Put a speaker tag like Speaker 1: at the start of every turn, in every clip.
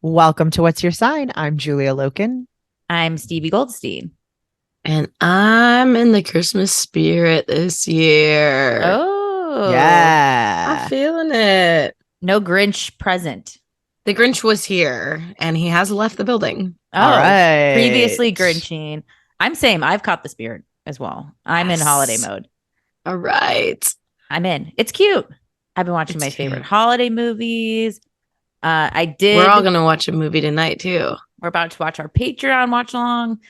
Speaker 1: Welcome to What's Your Sign? I'm Julia Loken.
Speaker 2: I'm Stevie Goldstein.
Speaker 3: And I'm in the Christmas spirit this year.
Speaker 2: Oh,
Speaker 3: I'm
Speaker 1: Yeah.
Speaker 3: feeling it.
Speaker 2: no Grinch present.
Speaker 3: The Grinch was here and he has left the building.
Speaker 1: All right.
Speaker 2: Previously Grinching. I'm same. I've caught the spirit as well. I'm in holiday mode.
Speaker 3: All right.
Speaker 2: I'm in. It's cute. I've been watching my favorite holiday movies.
Speaker 3: We're all going to watch a movie tonight too.
Speaker 2: We're about to watch our Patreon watch along.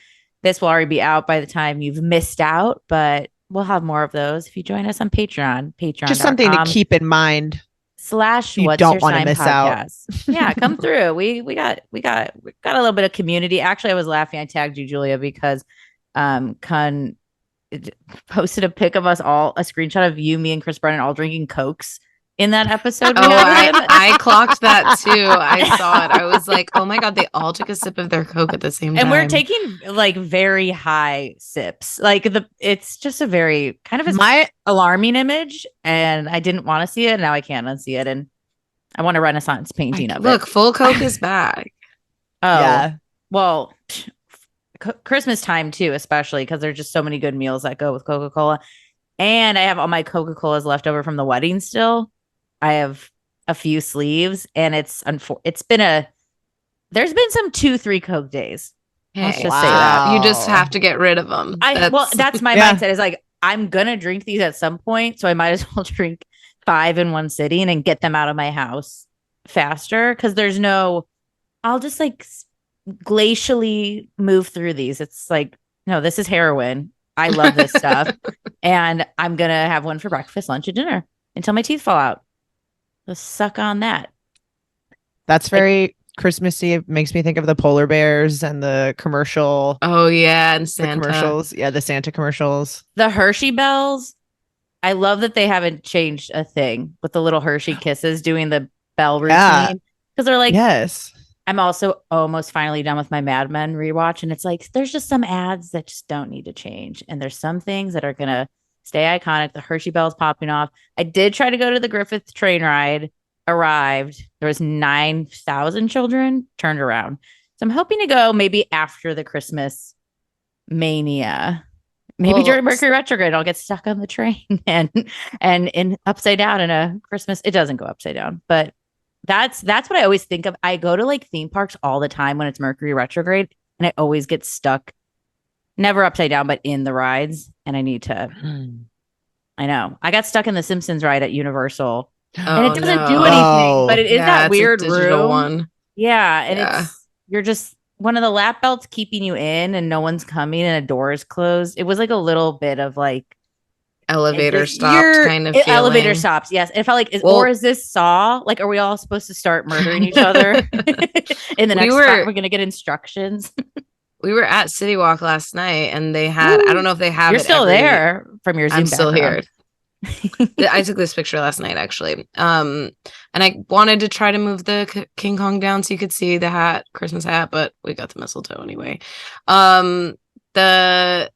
Speaker 2: This will already be out by the time you've missed out, but we'll have more of those if you join us on Patreon.
Speaker 1: Just something to keep in mind.
Speaker 2: / What's
Speaker 1: You don't
Speaker 2: Your
Speaker 1: want to
Speaker 2: Sign
Speaker 1: miss
Speaker 2: podcast.
Speaker 1: out.
Speaker 2: Yeah, come through. We got a little bit of community. Actually, I was laughing. I tagged you, Julia, because Kun posted a pic of us all, a screenshot of you, me, and Chris Brennan all drinking Cokes in that episode.
Speaker 3: I clocked that too. I saw it. I was like, oh my God, they all took a sip of their Coke at the same time.
Speaker 2: And we're taking like very high sips. Like it's just a very kind of alarming image. And I didn't want to see it. Now I can't unsee it. And I want a Renaissance painting of it.
Speaker 3: Look, full Coke is back.
Speaker 2: Oh,
Speaker 1: yeah.
Speaker 2: Well, Christmas time too, especially because there's just so many good meals that go with Coca-Cola. And I have all my Coca-Colas left over from the wedding still. I have a few sleeves, and there's been some 2-3 Coke days. Let's just say that.
Speaker 3: You just have to get rid of them.
Speaker 2: That's my mindset is like, I'm going to drink these at some point. So I might as well drink 5 in one sitting and get them out of my house faster. Cause I'll just like glacially move through these. It's like, no, this is heroin. I love this stuff. And I'm going to have one for breakfast, lunch, and dinner until my teeth fall out. Just suck on that.
Speaker 1: That's very Christmassy. It makes me think of the polar bears and the commercial.
Speaker 3: Oh, yeah. And Santa
Speaker 1: commercials. Yeah, the Santa commercials.
Speaker 2: The Hershey bells. I love that they haven't changed a thing with the little Hershey kisses doing the bell routine. Because they're like,
Speaker 1: yes.
Speaker 2: I'm also almost finally done with my Mad Men rewatch. And it's like, there's just some ads that just don't need to change. And there's some things that are going to stay iconic. The Hershey bells popping off. I did try to go to the Griffith train ride. Arrived. There was 9,000 children turned around. So I'm hoping to go maybe after the Christmas mania. Maybe during Mercury Retrograde, I'll get stuck on the train and in upside down in a Christmas. It doesn't go upside down, but that's what I always think of. I go to like theme parks all the time when it's Mercury Retrograde, and I always get stuck. Never upside down, but in the rides. And I need to. I know. I got stuck in the Simpsons ride at Universal. And it doesn't do anything, but it is that weird room.
Speaker 3: One.
Speaker 2: Yeah. And you're just one of the lap belts keeping you in and no one's coming and a door is closed. It was like a little bit of like
Speaker 3: elevator stopped kind of feeling.
Speaker 2: Elevator stops. Yes. It felt like, is this Saw? Like, are we all supposed to start murdering each other in the next spot? We're going to get instructions.
Speaker 3: We were at City Walk last night and they had, I don't know if they have
Speaker 2: You're still there from your Zoom
Speaker 3: I'm still
Speaker 2: background.
Speaker 3: here. I took this picture last night, actually. And I wanted to try to move the King Kong down so you could see the hat, Christmas hat, but we got the mistletoe anyway. They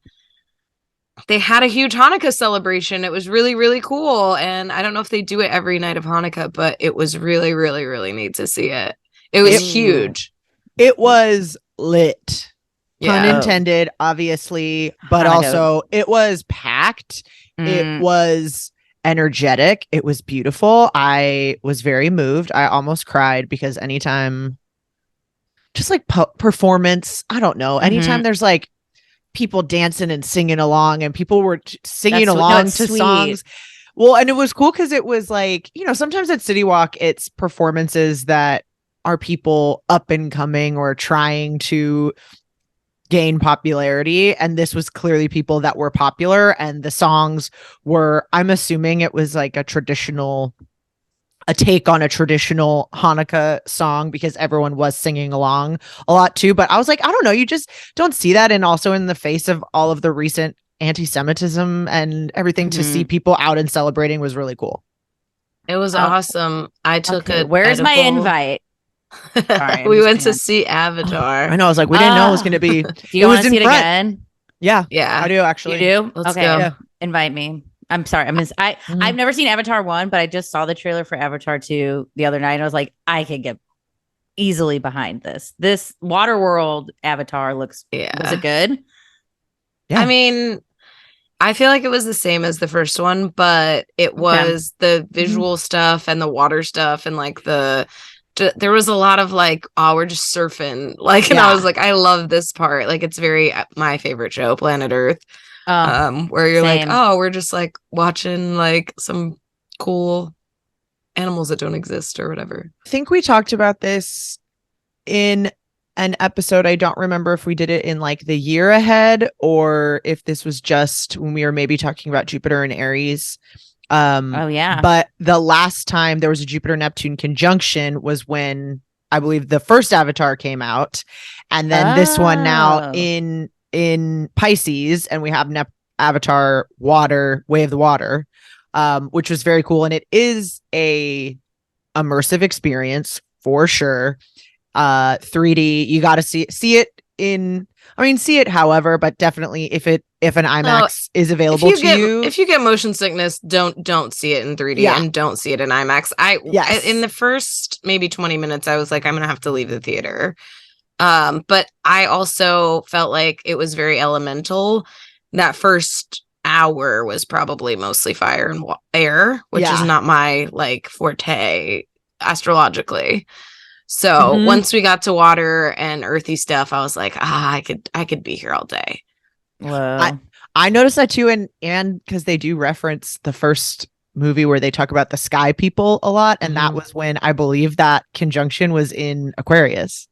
Speaker 3: had a huge Hanukkah celebration. It was really, really cool. And I don't know if they do it every night of Hanukkah, but it was really, really, really neat to see it. It was huge.
Speaker 1: It was lit.
Speaker 3: Yeah.
Speaker 1: Pun intended, obviously, but also it was packed. It was energetic. It was beautiful. I was very moved. I almost cried because anytime, just like performance, I don't know, anytime there's like people dancing and singing along and people were singing along to songs. Well, and it was cool because it was like, sometimes at City Walk, it's performances that are people up and coming or trying to gain popularity, and this was clearly people that were popular, and the songs were, I'm assuming it was like a take on a traditional Hanukkah song because everyone was singing along a lot too. But I was like, I don't know, you just don't see that. And also in the face of all of the recent anti-Semitism and everything, to see people out and celebrating was really cool.
Speaker 3: It was awesome. I took it.
Speaker 2: Where's my invite?
Speaker 3: Sorry, we went to see Avatar.
Speaker 1: I know. I was like, we didn't know it was going to be.
Speaker 2: Do you want to see it again?
Speaker 1: Yeah,
Speaker 3: yeah,
Speaker 1: I do actually.
Speaker 2: You do?
Speaker 3: Let's
Speaker 2: okay,
Speaker 3: go.
Speaker 2: Yeah. Invite me. I'm sorry. I've never seen Avatar 1, but I just saw the trailer for Avatar 2 the other night. And I was like, I could get easily behind this. This Waterworld Avatar was it good?
Speaker 3: Yeah. I mean, I feel like it was the same as the first one, but it was the visual stuff and the water stuff and like there was a lot of like, oh, we're just surfing. Like, and I was like, I love this part. Like, it's very my favorite show, Planet Earth. Where you're like, oh, we're just like watching like some cool animals that don't exist or whatever.
Speaker 1: I think we talked about this in an episode. I don't remember if we did it in like the year ahead or if this was just when we were maybe talking about Jupiter and Aries. But the last time there was a Jupiter-Neptune conjunction was when I believe the first Avatar came out, and then this one now in Pisces, and we have Avatar Water, Way of the Water, which was very cool, and it is a immersive experience for sure. 3D, you got to see it in. I mean, see it however, but definitely if an IMAX is available
Speaker 3: if you get motion sickness, don't see it in 3D and don't see it in IMAX. In the first maybe 20 minutes, I was like, I'm gonna have to leave the theater. But I also felt like it was very elemental. That first hour was probably mostly fire and air, which is not my like forte astrologically. So once we got to water and earthy stuff, I was like, I could be here all day.
Speaker 2: Wow.
Speaker 1: I noticed that too, and because they do reference the first movie where they talk about the sky people a lot, and that was when I believe that conjunction was in Aquarius.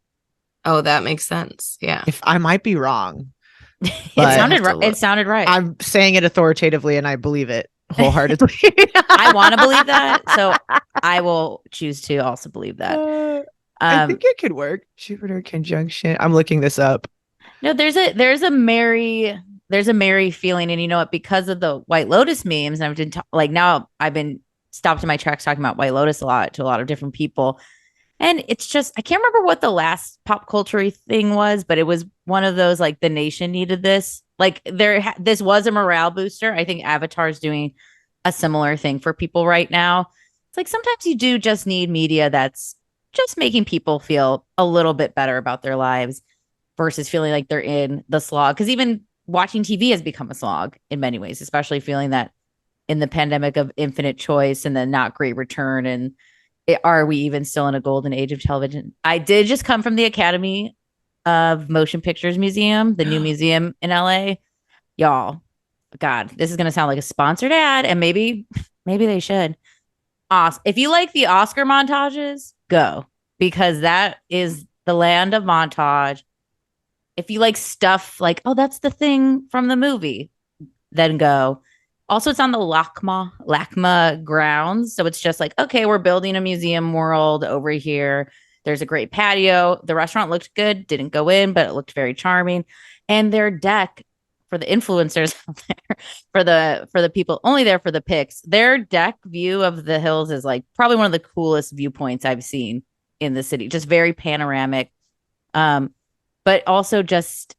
Speaker 3: Oh, that makes sense. Yeah.
Speaker 1: If I might be wrong.
Speaker 2: It sounded right.
Speaker 1: I'm saying it authoritatively and I believe it wholeheartedly.
Speaker 2: I want to believe that, so I will choose to also believe that.
Speaker 1: I think it could work. Jupiter conjunction. I'm looking this up.
Speaker 2: No, there's a merry feeling, and you know what? Because of the White Lotus memes, I've been now I've been stopped in my tracks talking about White Lotus a lot to a lot of different people, and it's just I can't remember what the last pop culture thing was, but it was one of those like the nation needed this. Like this was a morale booster. I think Avatar's doing a similar thing for people right now. It's like sometimes you do just need media that's just making people feel a little bit better about their lives versus feeling like they're in the slog. Because even watching TV has become a slog in many ways, especially feeling that in the pandemic of infinite choice and the not great return. And are we even still in a golden age of television? I did just come from the Academy of Motion Pictures Museum, the new museum in LA. Y'all, God, this is going to sound like a sponsored ad, and maybe they should. If you like the Oscar montages, go, because that is the land of montage. If you like stuff like, oh, that's the thing from the movie, then go. Also, it's on the LACMA grounds. So it's just like, okay, we're building a museum world over here. There's a great patio. The restaurant looked good. Didn't go in, but it looked very charming. And their deck for the influencers out there, for the people only there for the pics, their deck view of the hills is like probably one of the coolest viewpoints I've seen in the city. Just very panoramic. But also just,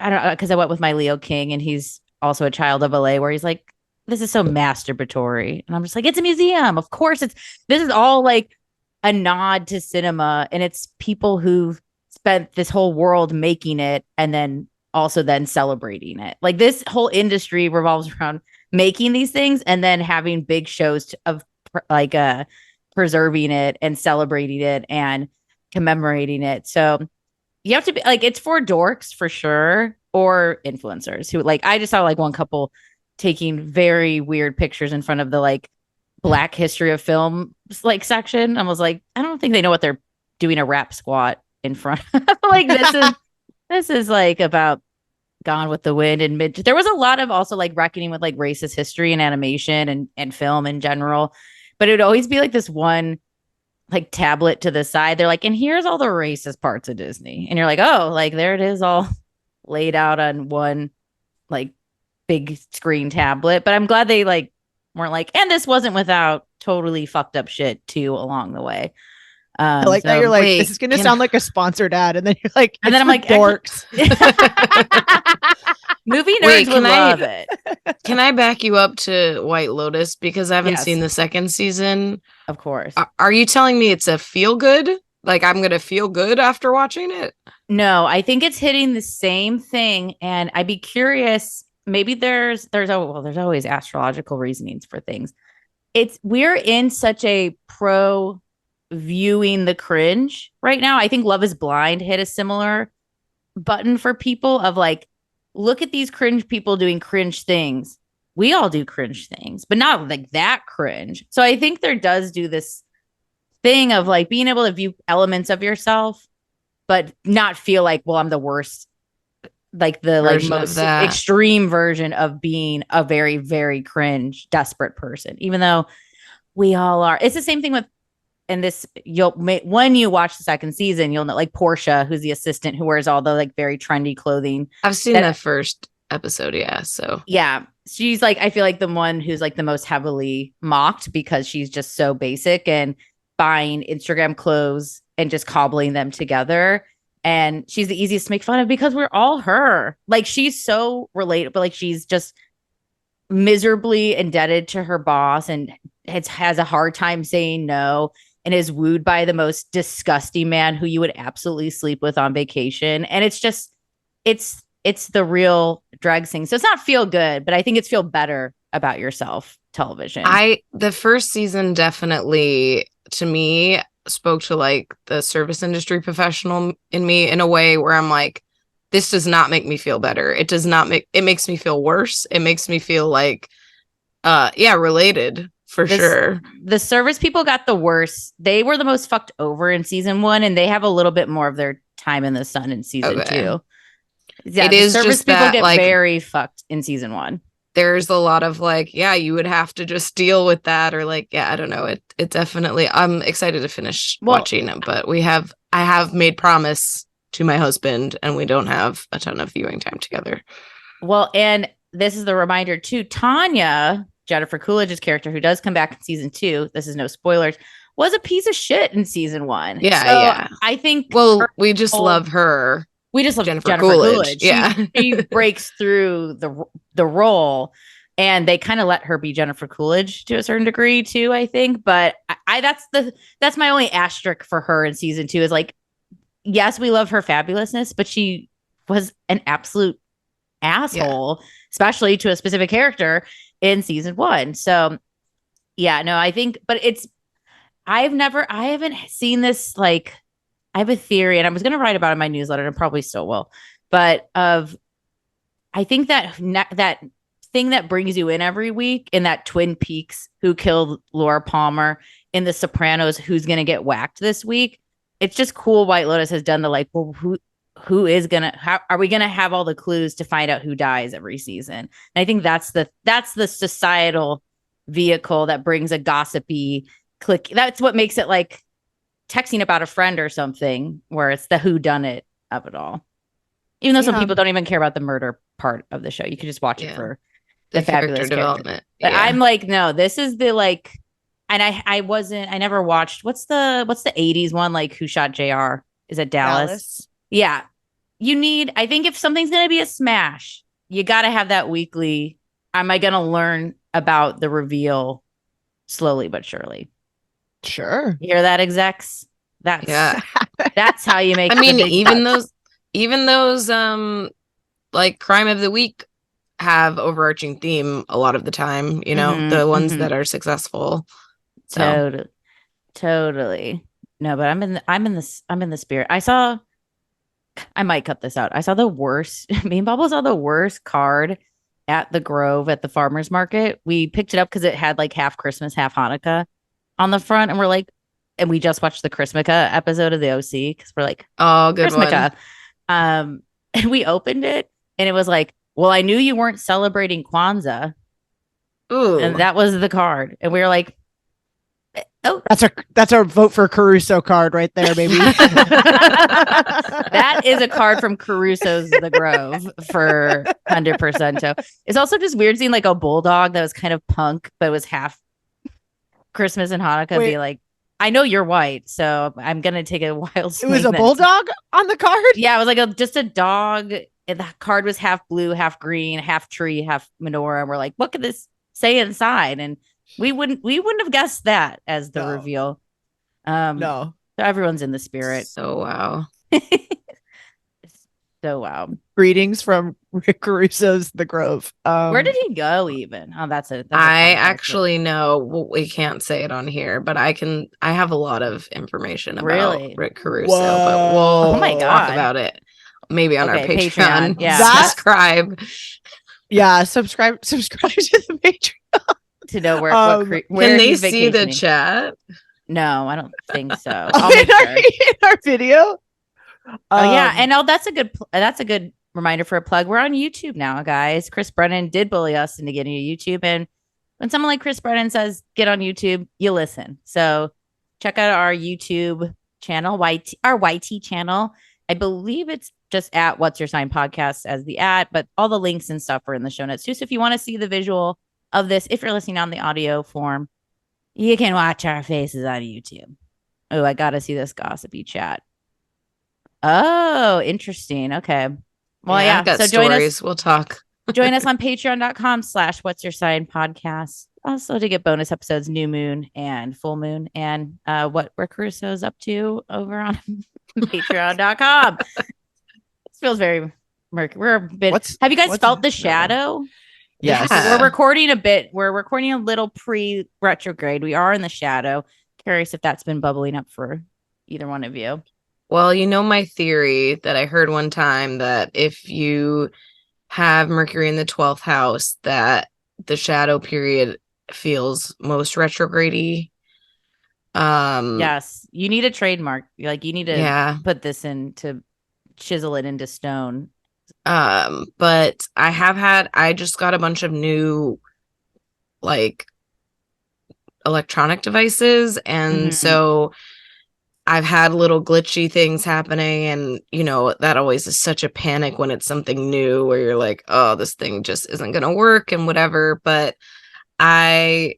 Speaker 2: I don't know, because I went with my Leo King and he's also a child of LA, where he's like, this is so masturbatory. And I'm just like, it's a museum. Of course this is all like a nod to cinema. And it's people who've spent this whole world making it and then celebrating it. Like this whole industry revolves around making these things and then having big shows of preserving it and celebrating it and commemorating it. So you have to be like, it's for dorks for sure, or influencers who like, I just saw like one couple taking very weird pictures in front of the like Black History of Film like section. I was like, I don't think they know what they're doing a rap squat in front of. Like this is like about Gone with the Wind and there was a lot of also like reckoning with like racist history and animation and film in general, but it would always be like this one like tablet to the side. They're like, and here's all the racist parts of Disney. And you're like, oh, like there it is all laid out on one like big screen tablet. But I'm glad they like weren't like, and this wasn't without totally fucked up shit too along the way.
Speaker 1: I like that you're like, this is gonna sound like a sponsored ad, and then you're like,
Speaker 2: and then I'm like,
Speaker 1: dorks.
Speaker 2: Movie nerds would love it.
Speaker 3: Can I back you up to White Lotus, because I haven't seen the second season?
Speaker 2: Of course.
Speaker 3: Are you telling me it's a feel good like I'm gonna feel good after watching it?
Speaker 2: No, I think it's hitting the same thing, and I'd be curious. Maybe there's always astrological reasonings for things. We're in such a pro viewing the cringe right now. I think Love is Blind hit a similar button for people of like, look at these cringe people doing cringe things. We all do cringe things, but not like that cringe. So I think there does do this thing of like being able to view elements of yourself, but not feel like, well, I'm the worst, like the like most extreme version of being a very, very cringe, desperate person, even though we all are. It's the same thing with, and this, when you watch the second season, you'll know, like Portia, who's the assistant who wears all the like very trendy clothing.
Speaker 3: I've seen that first episode. Yeah. So
Speaker 2: yeah, she's like, I feel like the one who's like the most heavily mocked because she's just so basic and buying Instagram clothes and just cobbling them together. And she's the easiest to make fun of because we're all her. Like, she's so relatable. Like, she's just miserably indebted to her boss and has a hard time saying no, and is wooed by the most disgusting man who you would absolutely sleep with on vacation. And it's just, it's the real drag thing. So it's not feel good, but I think it's feel better about yourself television.
Speaker 3: The first season definitely, to me, spoke to like the service industry professional in me in a way where I'm like, this does not make me feel better. It makes me feel worse. It makes me feel like, related. Sure.
Speaker 2: The service people got the worst. They were the most fucked over in season 1, and they have a little bit more of their time in the sun in season 2. Yeah, the service people get like, very fucked in season 1.
Speaker 3: There's a lot of like, yeah, you would have to just deal with that, or like, yeah, I don't know. It definitely, I'm excited to finish watching it, but I have made promise to my husband, and we don't have a ton of viewing time together.
Speaker 2: Well, and this is the reminder too, Tanya, Jennifer Coolidge's character, who does come back in season 2, this is no spoilers, was a piece of shit in season 1.
Speaker 3: Yeah, so yeah.
Speaker 2: I think
Speaker 3: we just love her.
Speaker 2: We just love
Speaker 3: Jennifer Coolidge. Yeah,
Speaker 2: she breaks through the role, and they kind of let her be Jennifer Coolidge to a certain degree too, I think. But that's my only asterisk for her in season 2 is like, yes, we love her fabulousness, but she was an absolute asshole, especially to a specific character in season 1. So yeah, no, I think, but I haven't seen this, like, I have a theory, and I was going to write about it in my newsletter, and probably still will, but I think that thing that brings you in every week in that Twin Peaks, who killed Laura Palmer, in The Sopranos, who's going to get whacked this week. It's just cool. White Lotus has done the like, well, who is gonna, how are we gonna have all the clues to find out who dies every season? And I think that's the societal vehicle that brings a gossipy click. That's what makes it like texting about a friend or something, where it's the whodunit of it all. Even though some people don't even care about the murder part of the show, you could just watch it for the fabulous development. But I'm like, no, this is the like, and I never watched what's the 80s one, like Who Shot JR? Is it Dallas? Yeah. I think if something's going to be a smash, you got to have that weekly. Am I going to learn about the reveal slowly but surely?
Speaker 1: Sure.
Speaker 2: You hear that, execs? That's how you make.
Speaker 3: I mean, even those like crime of the week have overarching theme a lot of the time. You know, the ones that are successful. So.
Speaker 2: Totally. No, but I'm in the spirit. I might cut this out. I saw the worst. Me and Bubble saw the worst card at the Grove at the farmer's market. We picked it up because it had like half Christmas, half Hanukkah on the front, and we're like, and we just watched the Christmaka episode of the OC because we're like,
Speaker 3: oh, good Christmaka.
Speaker 2: And we opened it, and it was like, well, I knew you weren't celebrating Kwanzaa.
Speaker 3: Ooh,
Speaker 2: and that was the card, and we were like, oh,
Speaker 1: that's our vote for Caruso card right there, baby.
Speaker 2: That is a card from Caruso's The Grove for 100%. So it's also just weird seeing like a bulldog that was kind of punk, but was half Christmas and Hanukkah. Be like, I know you're white, so I'm gonna take a wild swing.
Speaker 1: It was a bulldog on the card.
Speaker 2: Yeah, it was like just a dog. And the card was half blue, half green, half tree, half menorah. And we're like, what could this say inside? And we wouldn't have guessed that as the reveal.
Speaker 1: No.
Speaker 2: So everyone's in the spirit.
Speaker 3: So wow.
Speaker 2: So wow.
Speaker 1: Greetings from Rick Caruso's The Grove.
Speaker 2: Where did he go even? Oh, that's
Speaker 3: I actually know. Well, we can't say it on here, but I have a lot of information about Rick Caruso.
Speaker 1: Whoa.
Speaker 3: But we'll
Speaker 2: oh my God.
Speaker 3: talk about it maybe on our Patreon.
Speaker 2: Yeah.
Speaker 3: Subscribe.
Speaker 1: Yeah, subscribe to the Patreon.
Speaker 2: To know where
Speaker 3: can they see the chat?
Speaker 2: No, I don't think so.
Speaker 1: In our video.
Speaker 2: Oh yeah, and that's a good reminder for a plug. We're on YouTube now, guys. Chris Brennan did bully us into getting to YouTube, and when someone like Chris Brennan says get on YouTube, you listen. So check out our YouTube channel, our YT channel. I believe it's just at What's Your Sign Podcast as the @ but all the links and stuff are in the show notes too. So if you want to see the visual of this, if you're listening on the audio form, you can watch our faces on YouTube. Oh, I gotta see this gossipy chat. Oh, interesting. Okay. Well, yeah.
Speaker 3: I've got so join us. We'll talk.
Speaker 2: Join us on patreon.com/What's Your Sign Podcast. Also to get bonus episodes, new moon and full moon, and what Rick Caruso's up to over on patreon.com. This feels very murky. We're a bit. Have you guys felt the shadow?
Speaker 1: Yes.
Speaker 2: Yeah. We're recording a little pre-retrograde. We are in the shadow. Curious if that's been bubbling up for either one of you.
Speaker 3: Well, you know my theory that I heard one time that if you have Mercury in the 12th house, that the shadow period feels most retrograde-y.
Speaker 2: Yes, you need a trademark. Like you need to put this in to chisel it into stone.
Speaker 3: But I just got a bunch of new like electronic devices, and so I've had little glitchy things happening, and that always is such a panic when it's something new where you're like, oh, this thing just isn't gonna work and whatever. But I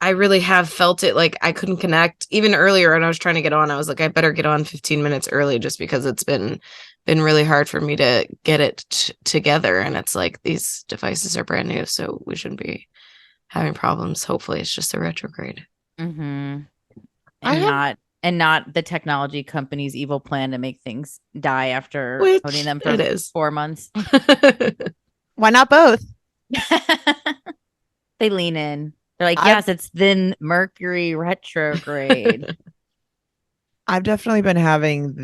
Speaker 3: really have felt it. Like I couldn't connect even earlier when I was trying to get on. I was like, I better get on 15 minutes early just because it's been really hard for me to get it together. And it's like these devices are brand new, so we shouldn't be having problems. Hopefully it's just a retrograde.
Speaker 2: And not the technology company's evil plan to make things die after owning them for 4 months.
Speaker 1: Why not both?
Speaker 2: They lean in. They're like, yes, it's then Mercury retrograde.
Speaker 1: I've definitely been having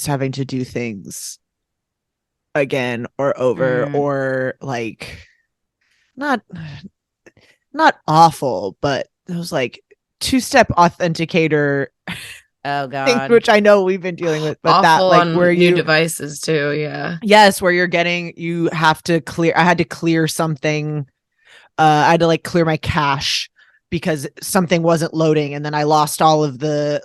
Speaker 1: having to do things again or over or like not awful, but it was like 2-step authenticator.
Speaker 2: Oh God.
Speaker 1: Which I know we've been dealing with, but
Speaker 3: awful
Speaker 1: that like
Speaker 3: on
Speaker 1: where
Speaker 3: new devices too. Yeah.
Speaker 1: Yes, where you have to clear. I had to clear something. I had to like clear my cache because something wasn't loading, and then I lost all of the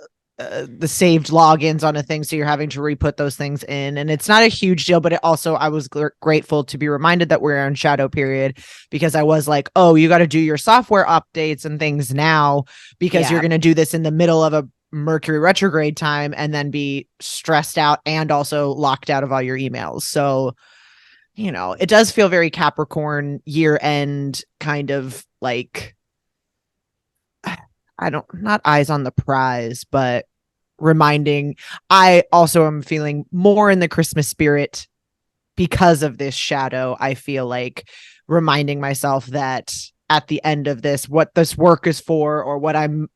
Speaker 1: saved logins on a thing. So you're having to re-put those things in, and it's not a huge deal, but I was grateful to be reminded that we're on shadow period, because I was like, oh, you got to do your software updates and things now because you're going to do this in the middle of a Mercury retrograde time and then be stressed out and also locked out of all your emails. So, it does feel very Capricorn year end kind of like, not eyes on the prize, but reminding. I also am feeling more in the Christmas spirit because of this shadow. I feel like reminding myself that at the end of this, what this work is for, or what I'm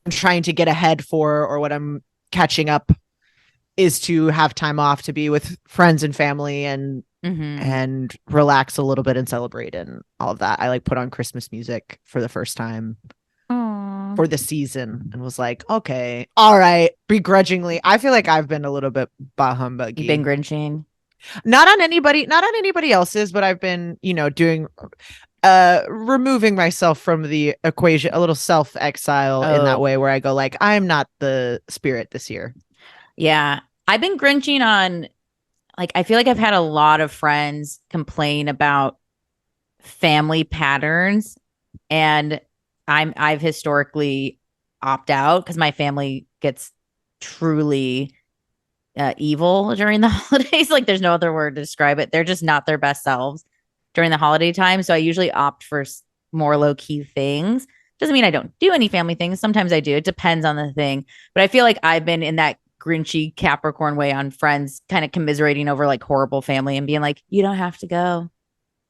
Speaker 1: trying to get ahead for, or what I'm catching up, is to have time off to be with friends and family and relax a little bit and celebrate and all of that. I like put on Christmas music for the first time for the season and was like, okay, all right, begrudgingly. I feel like I've been a little bit bah humbuggy.
Speaker 2: You've been grinching.
Speaker 1: Not on anybody else's, but I've been, doing removing myself from the equation, a little self-exile in that way, where I go like, I'm not the spirit this year.
Speaker 2: Yeah. I've been grinching on, like, I feel like I've had a lot of friends complain about family patterns, and I've historically opt out because my family gets truly evil during the holidays. Like there's no other word to describe it. They're just not their best selves during the holiday time. So I usually opt for more low-key things. Doesn't mean I don't do any family things. Sometimes I do. It depends on the thing. But I feel like I've been in that grinchy Capricorn way on friends, kind of commiserating over like horrible family and being like, you don't have to go.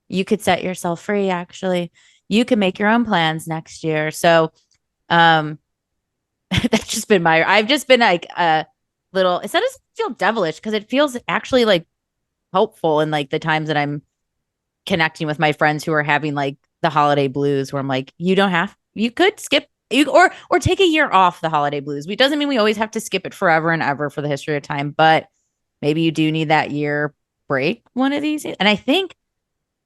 Speaker 2: You could set yourself free, actually. You can make your own plans next year. So that's just been I've just been like a little, it doesn't feel devilish because it feels actually like hopeful in like the times that I'm connecting with my friends who are having like the holiday blues where I'm like, you could skip or take a year off the holiday blues. It doesn't mean we always have to skip it forever and ever for the history of time, but maybe you do need that year break one of these. And I think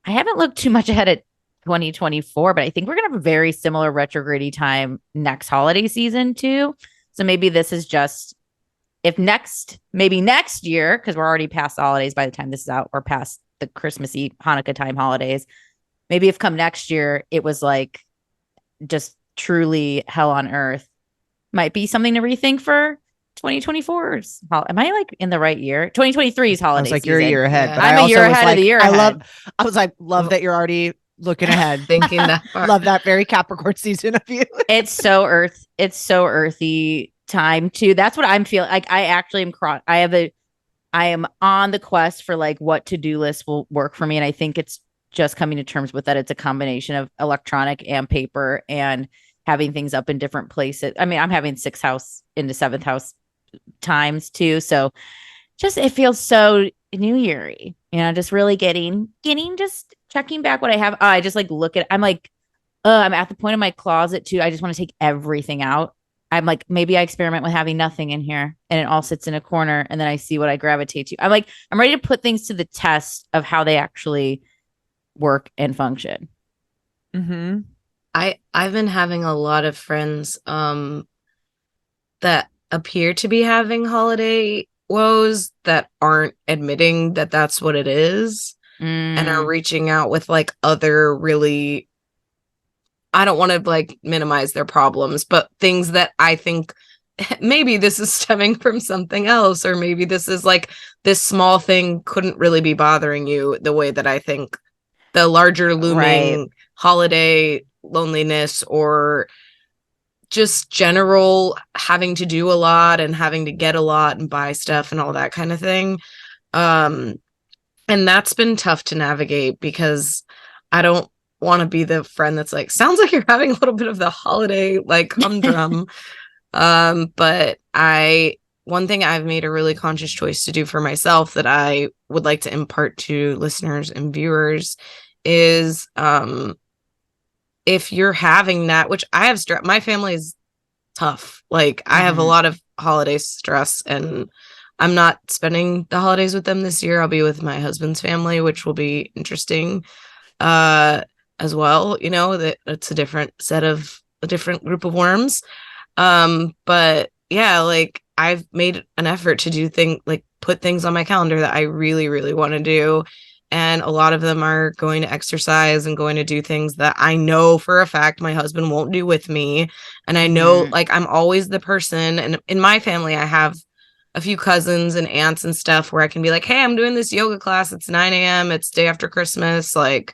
Speaker 2: I haven't looked too much ahead at 2024, but I think we're going to have a very similar retrograde time next holiday season too. So maybe this is just maybe next year, because we're already past the holidays by the time this is out, or past the Christmassy Hanukkah time holidays. Maybe if come next year, it was like just truly hell on earth, might be something to rethink for 2024's. Am I like in the right year? 2023's holiday. I was
Speaker 1: like,
Speaker 2: season.
Speaker 1: you're a year ahead, but
Speaker 2: I'm a year ahead of the year.
Speaker 1: I was like, love that you're already looking ahead,
Speaker 3: thinking that far.
Speaker 1: Love that very Capricorn season of you.
Speaker 2: It's so earthy time too. That's what I'm feeling like. I actually am I am on the quest for like what to-do list will work for me, and I think it's just coming to terms with that. It's a combination of electronic and paper and having things up in different places. I mean, I'm having 6th house into 7th house times too. So just, it feels so New Year-y, just really getting just checking back what I have. I just like look at, I'm like, I'm at the point in my closet too. I just want to take everything out. I'm like, maybe I experiment with having nothing in here and it all sits in a corner and then I see what I gravitate to. I'm like, I'm ready to put things to the test of how they actually work and function.
Speaker 1: Mm-hmm.
Speaker 3: I've been having a lot of friends that appear to be having holiday woes that aren't admitting that that's what it is and are reaching out with like other really, I don't want to like minimize their problems, but things that I think maybe this is stemming from something else, or maybe this is like this small thing couldn't really be bothering you the way that I think the larger looming holiday loneliness or just general having to do a lot and having to get a lot and buy stuff and all that kind of thing. And that's been tough to navigate because I don't want to be the friend that's like, sounds like you're having a little bit of the holiday like humdrum. But one thing I've made a really conscious choice to do for myself that I would like to impart to listeners and viewers is if you're having that, which I have stress, my family is tough. Like I have a lot of holiday stress and I'm not spending the holidays with them this year. I'll be with my husband's family, which will be interesting as well. That it's a different group of worms. But yeah, like I've made an effort to do put things on my calendar that I really, really want to do. And a lot of them are going to exercise and going to do things that I know for a fact my husband won't do with me. And I know like I'm always the person. And in my family, I have a few cousins and aunts and stuff where I can be like, hey, I'm doing this yoga class. It's 9 a.m. It's day after Christmas. Like,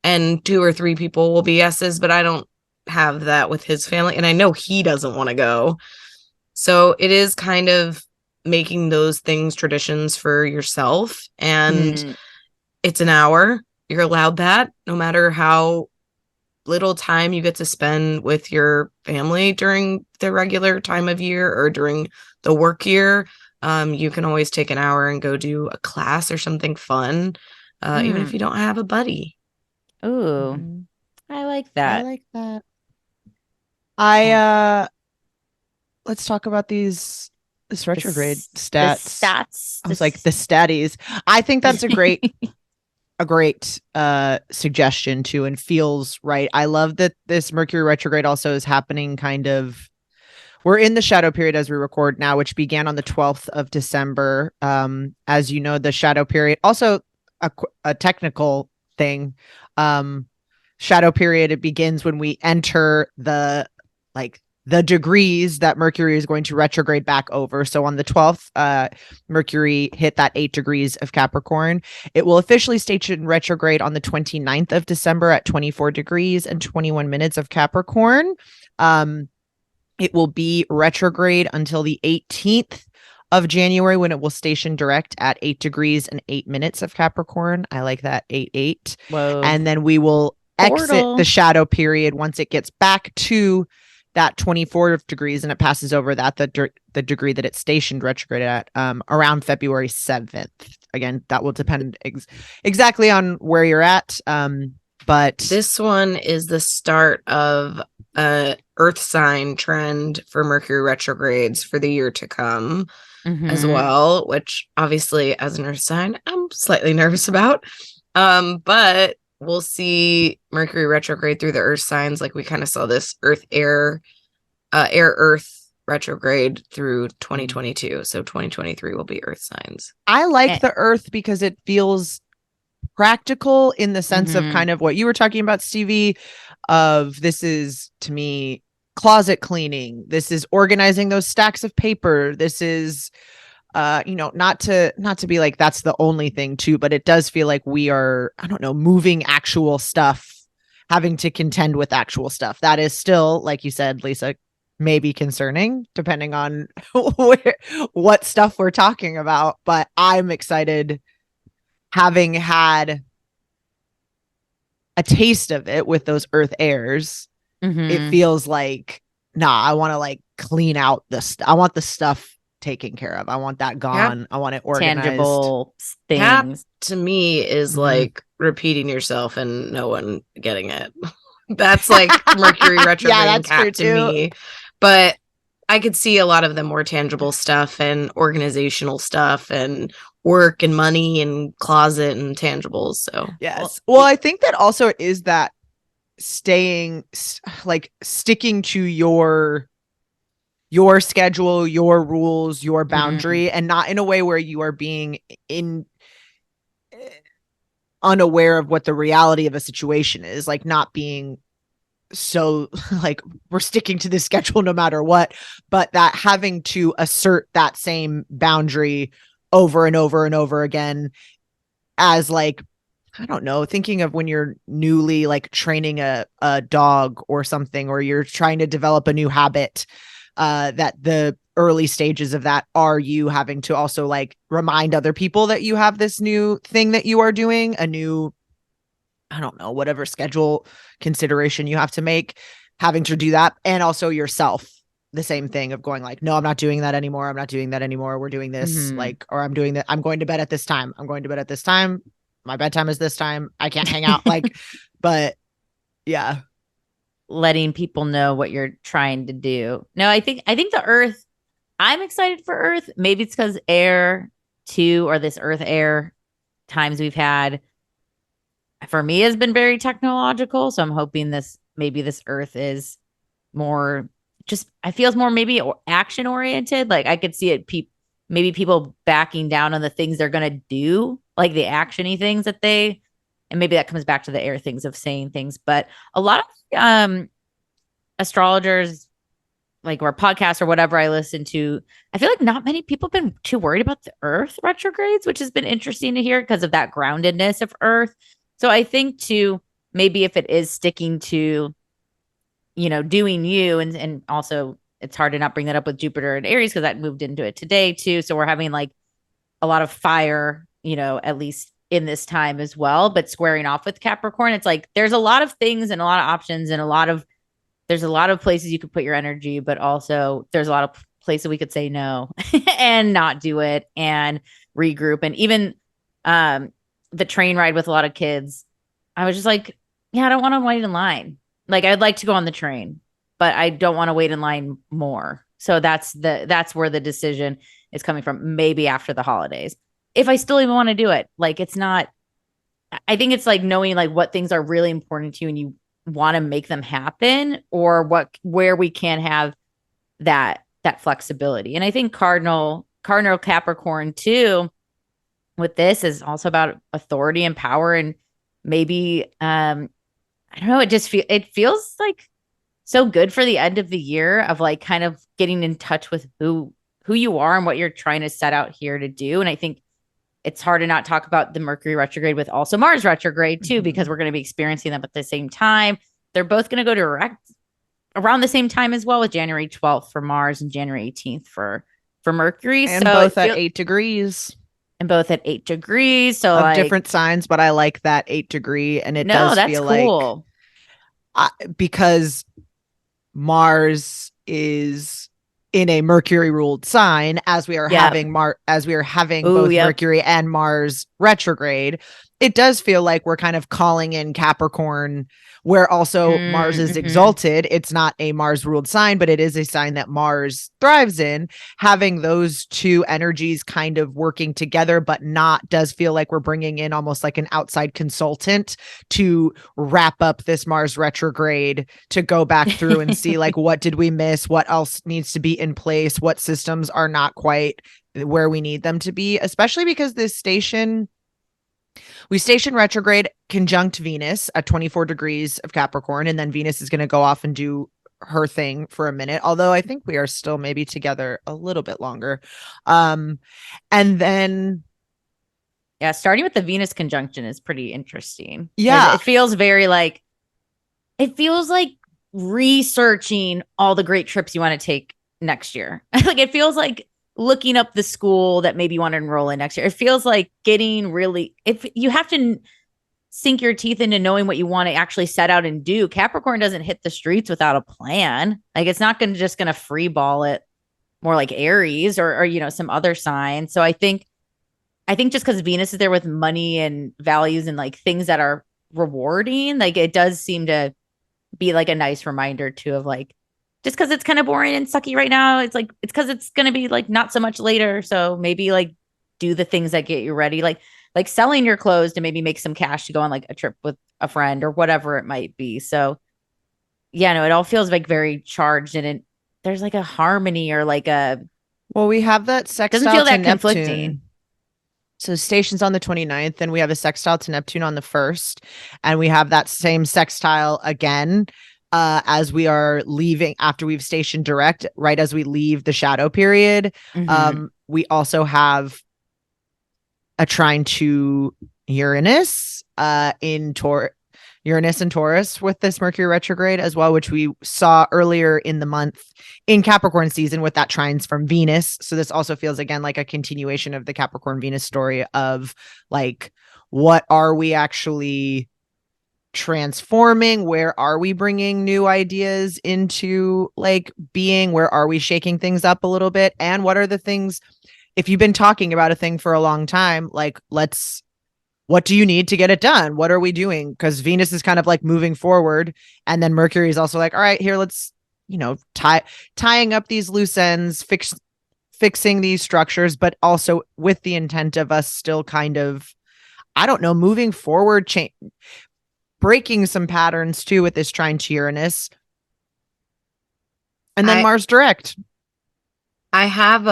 Speaker 3: and 2 or 3 people will be yeses, but I don't have that with his family. And I know he doesn't want to go. So it is kind of making those things traditions for yourself. And it's an hour. You're allowed that no matter how little time you get to spend with your family during the regular time of year or during the work year. You can always take an hour and go do a class or something fun, even if you don't have a buddy.
Speaker 2: Ooh, I like that.
Speaker 1: Let's talk about this retrograde stats.
Speaker 2: The stats.
Speaker 1: I was like the statties. I think that's a great suggestion too, and feels right. I love that this Mercury retrograde also is happening we're in the shadow period as we record now, which began on the 12th of December. As you know, the shadow period, also a technical thing. Shadow period, it begins when we enter the the degrees that Mercury is going to retrograde back over. So on the 12th, Mercury hit that 8 degrees of Capricorn. It will officially station retrograde on the 29th of December at 24 degrees and 21 minutes of Capricorn. It will be retrograde until the 18th of January, when it will station direct at 8 degrees and 8 minutes of Capricorn. I like that, 8-8.
Speaker 2: Whoa.
Speaker 1: And then we will exit the shadow period once it gets back to that 24 degrees and it passes over that the degree that it's stationed retrograde at around February 7th. Again, that will depend exactly on where you're at. But
Speaker 3: this one is the start of a Earth sign trend for Mercury retrogrades for the year to come as well, which obviously as an Earth sign, I'm slightly nervous about. But we'll see Mercury retrograde through the Earth signs. Like we kind of saw this Earth retrograde through 2022. So 2023 will be Earth signs.
Speaker 1: I like the Earth because it feels practical in the sense of kind of what you were talking about, Stevie, of this is, to me, closet cleaning. This is organizing those stacks of paper. This is not to be like that's the only thing too, but it does feel like we are, I don't know, moving actual stuff, having to contend with actual stuff. That is still, like you said, Lisa, maybe concerning depending on what stuff we're talking about. But I'm excited, having had a taste of it with those Earth airs. It feels like, I want to like clean out I want the stuff taken care of. I want that gone. I want it organized.
Speaker 2: Tangible things.
Speaker 3: Cap to me is like repeating yourself and no one getting it. That's like Mercury retrograde Cap to me. But I could see a lot of the more tangible stuff and organizational stuff and work and money and closet and tangibles. So
Speaker 1: yes. Well, I think that also is that sticking to your schedule, your rules, your boundary, and not in a way where you are being unaware of what the reality of a situation is, like not being so like we're sticking to this schedule no matter what, but that having to assert that same boundary over and over and over again, as like, I don't know, thinking of when you're newly like training a dog or something, or you're trying to develop a new habit, that the early stages of that are you having to also like remind other people that you have this new thing that you are doing, a new, I don't know, whatever schedule consideration you have to make, having to do that. And also yourself, the same thing of going like, no, I'm not doing that anymore. I'm not doing that anymore. We're doing this like, or I'm doing that. I'm going to bed at this time. I'm going to bed at this time. My bedtime is this time. I can't hang out. Like, but yeah.
Speaker 2: Letting people know what you're trying to do. No, I think the Earth, I'm excited for Earth. Maybe it's because air too, or this Earth air times we've had for me has been very technological. So I'm hoping maybe this Earth is more just, I feels more maybe action oriented. Like I could see it, maybe people backing down on the things they're going to do, like the actiony things and maybe that comes back to the air things of saying things. But a lot of astrologers, like, or podcasts or whatever I listen to, I feel like not many people have been too worried about the Earth retrogrades, which has been interesting to hear because of that groundedness of Earth. So I think too, maybe if it is sticking to, doing you, and also it's hard to not bring that up with Jupiter and Aries because that moved into it today too. So we're having like a lot of fire, at least in this time as well, but squaring off with Capricorn, it's like there's a lot of things and a lot of options and there's a lot of places you could put your energy, but also there's a lot of places we could say no and not do it and regroup. And even the train ride with a lot of kids, I was just like, yeah, I don't want to wait in line. Like I'd like to go on the train, but I don't want to wait in line more. So that's where the decision is coming from, maybe after the holidays. If I still even want to do it, like it's not, I think it's like knowing like what things are really important to you and you want to make them happen, or where we can have that flexibility. And I think cardinal Capricorn too with this is also about authority and power, and maybe I don't know, it feels like so good for the end of the year of like kind of getting in touch with who you are and what you're trying to set out here to do. And I think it's hard to not talk about the Mercury retrograde with also Mars retrograde too, because we're going to be experiencing them at the same time. They're both going to go direct around the same time as well, with January 12th for Mars and January 18th for Mercury.
Speaker 1: And so both at 8 degrees.
Speaker 2: And both at 8 degrees. So
Speaker 1: of different signs, but I like that 8 degree. And it does feel cool. Like because Mars is in a Mercury ruled sign, as we are having both Mercury and Mars retrograde, it does feel like we're kind of calling in Capricorn, where also Mars is exalted. It's not a Mars ruled sign, but it is a sign that Mars thrives in. Having those two energies kind of working together, but does feel like we're bringing in almost like an outside consultant to wrap up this Mars retrograde, to go back through and see like, what did we miss? What else needs to be in place? What systems are not quite where we need them to be, especially because we station retrograde conjunct Venus at 24 degrees of Capricorn, and then Venus is going to go off and do her thing for a minute. Although I think we are still maybe together a little bit longer. And then,
Speaker 2: starting with the Venus conjunction is pretty interesting.
Speaker 1: Yeah,
Speaker 2: it feels like researching all the great trips you want to take next year. Like it feels like looking up the school that maybe you want to enroll in next year. It feels like if you have to sink your teeth into knowing what you want to actually set out and do. Capricorn doesn't hit the streets without a plan. Like it's not just going to free ball it, more like Aries or some other sign. So I think just because Venus is there with money and values and like things that are rewarding, like it does seem to be like a nice reminder too of like, just because it's kind of boring and sucky right now, it's because it's going to be like not so much later. So maybe like do the things that get you ready, like selling your clothes to maybe make some cash to go on like a trip with a friend or whatever it might be. So it all feels like very charged, and there's like a harmony or like
Speaker 1: we have that sextile
Speaker 2: doesn't feel that
Speaker 1: to
Speaker 2: conflicting.
Speaker 1: Neptune. So station's on the 29th, and we have a sextile to Neptune on the 1st, and we have that same sextile again as we are leaving, after we've stationed direct, right as we leave the shadow period. We also have a trine to Uranus in Uranus and Taurus with this Mercury retrograde as well, which we saw earlier in the month in Capricorn season with that trines from Venus. So this also feels again like a continuation of the Capricorn Venus story of like, what are we actually transforming? Where are we bringing new ideas into like being? Where are we shaking things up a little bit? And what are the things, if you've been talking about a thing for a long time, like what do you need to get it done? What are we doing? Because Venus is kind of like moving forward, and then Mercury is also like, all right, here, let's, tying up these loose ends, fixing these structures, but also with the intent of us still kind of, I don't know, moving forward, breaking some patterns too with this trine to Uranus. And then Mars direct.
Speaker 3: I have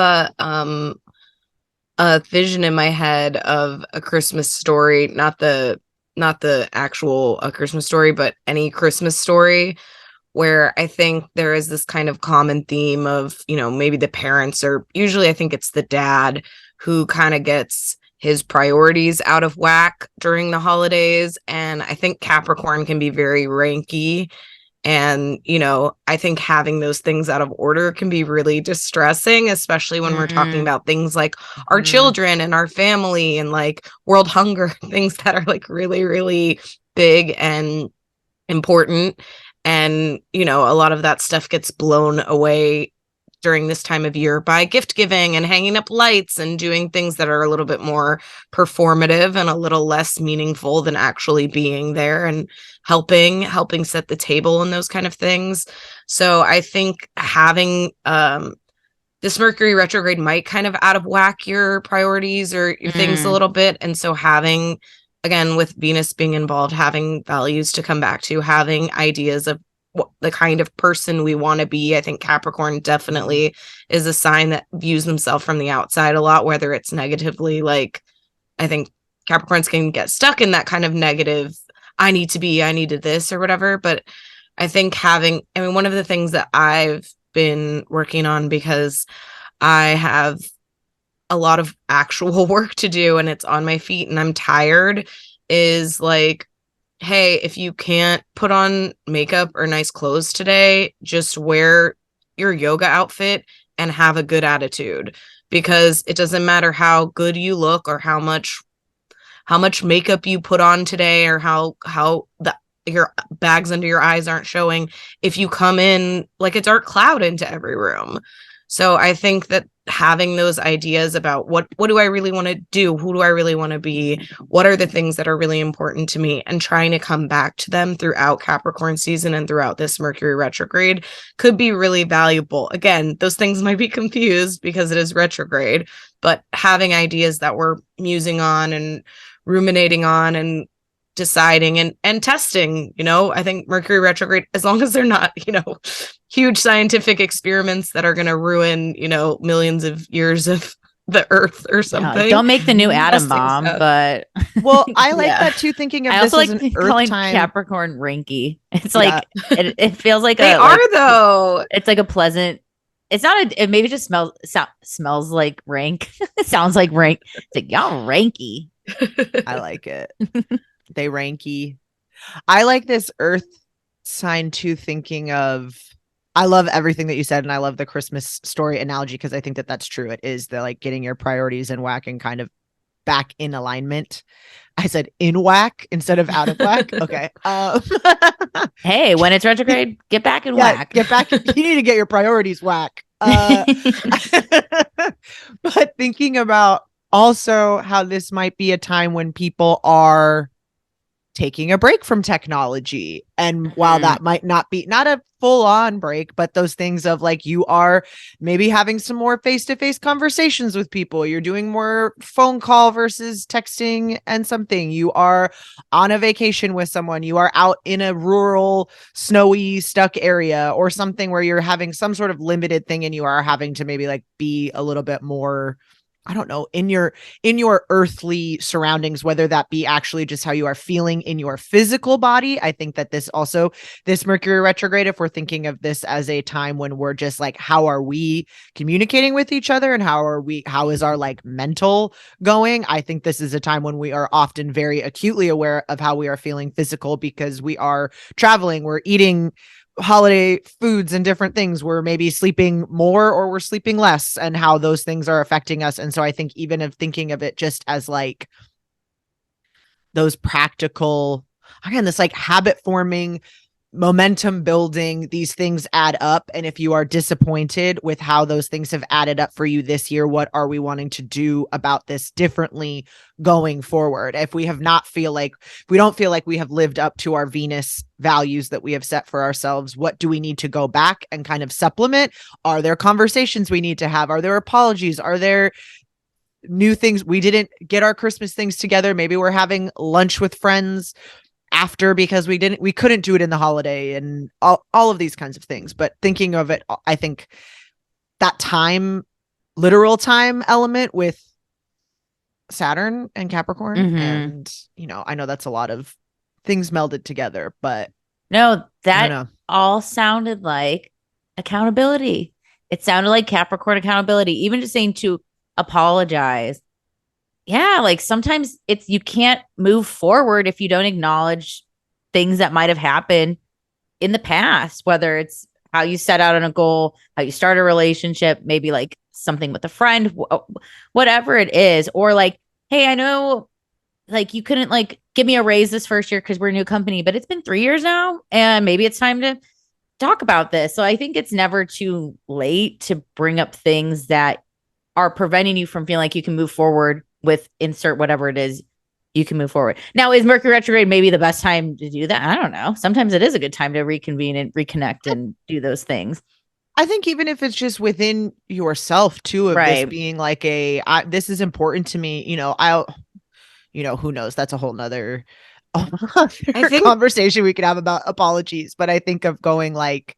Speaker 3: a vision in my head of a Christmas story, not the actual A Christmas Story, but any Christmas story, where I think there is this kind of common theme of, maybe the parents, or usually I think it's the dad who kind of gets his priorities out of whack during the holidays. And I think Capricorn can be very ranky. And, I think having those things out of order can be really distressing, especially when we're talking about things like our children and our family and like world hunger, things that are like really, really big and important. And, a lot of that stuff gets blown away during this time of year by gift giving and hanging up lights and doing things that are a little bit more performative and a little less meaningful than actually being there and helping set the table and those kind of things. So I think having this Mercury retrograde might kind of out of whack your priorities or your things a little bit. And so having, again, with Venus being involved, having values to come back to, having ideas of what the kind of person we want to be. I think Capricorn definitely is a sign that views themselves from the outside a lot, whether it's negatively. Like, I think Capricorns can get stuck in that kind of negative, I need to be, I needed this or whatever. But I think one of the things that I've been working on, because I have a lot of actual work to do and it's on my feet and I'm tired, is like, hey, if you can't put on makeup or nice clothes today, just wear your yoga outfit and have a good attitude, because it doesn't matter how good you look or how much makeup you put on today, or how your bags under your eyes aren't showing, if you come in like a dark cloud into every room. So I think that having those ideas about what do I really want to do? Who do I really want to be? What are the things that are really important to me? And trying to come back to them throughout Capricorn season and throughout this Mercury retrograde could be really valuable. Again, those things might be confused because it is retrograde, but having ideas that we're musing on and ruminating on and deciding and testing, I think Mercury retrograde, as long as they're not, huge scientific experiments that are going to ruin, millions of years of the earth or something.
Speaker 2: Don't make the new atom bomb, but
Speaker 1: well, I like that too. Thinking of
Speaker 2: I
Speaker 1: this
Speaker 2: also
Speaker 1: as
Speaker 2: like calling Capricorn ranky. It's like it feels like
Speaker 3: they are though.
Speaker 2: It's like a pleasant. It's not it maybe just smells like rank. It sounds like rank. It's like y'all ranky.
Speaker 1: I like it. They ranky. I like this earth sign too, thinking of, I love everything that you said, and I love the Christmas story analogy, because I think that that's true. It is the like getting your priorities in whack and kind of back in alignment. I said in whack instead of out of whack. Okay.
Speaker 2: Hey, when it's retrograde, get back in whack.
Speaker 1: Get back. You need to get your priorities whack. But thinking about also how this might be a time when people are taking a break from technology. And while that might not be not a full-on break, but those things of like, you are maybe having some more face-to-face conversations with people, you're doing more phone call versus texting and something, you are on a vacation with someone, you are out in a rural snowy stuck area or something where you're having some sort of limited thing and you are having to maybe like be a little bit more, I don't know, in your earthly surroundings, whether that be actually just how you are feeling in your physical body. I think that this Mercury retrograde, if we're thinking of this as a time when we're just like, how are we communicating with each other and how is our like mental going? I think this is a time when we are often very acutely aware of how we are feeling physical, because we are traveling, we're eating holiday foods and different things, we're maybe sleeping more or we're sleeping less, and how those things are affecting us. And so I think even of thinking of it just as like those practical, again, this like habit forming, momentum building, these things add up. And if you are disappointed with how those things have added up for you this year, what are we wanting to do about this differently going forward? If we don't feel like we have lived up to our Venus values that we have set for ourselves, what do we need to go back and kind of supplement? Are there conversations we need to have? Are there apologies? Are there new things? We didn't get our Christmas things together. Maybe we're having lunch with friends after because we couldn't do it in the holiday, and all of these kinds of things. But thinking of it, I think that literal time element with Saturn and Capricorn, and I know that's a lot of things melded together, but
Speaker 2: no, that all sounded like accountability. It sounded like Capricorn accountability, even just saying to apologize. Yeah, like sometimes you can't move forward if you don't acknowledge things that might have happened in the past, whether it's how you set out on a goal, how you start a relationship, maybe like something with a friend, whatever it is. Or like, hey, I know like you couldn't like give me a raise this first year because we're a new company, but it's been 3 years now and maybe it's time to talk about this. So I think it's never too late to bring up things that are preventing you from feeling like you can move forward with insert whatever it is you can move forward. Now, is Mercury retrograde maybe the best time to do that? I don't know. Sometimes it is a good time to reconvene and reconnect and do those things.
Speaker 1: I think even if it's just within yourself too, of this being like this is important to me, who knows? That's a whole nother conversation we could have about apologies. But I think of going like,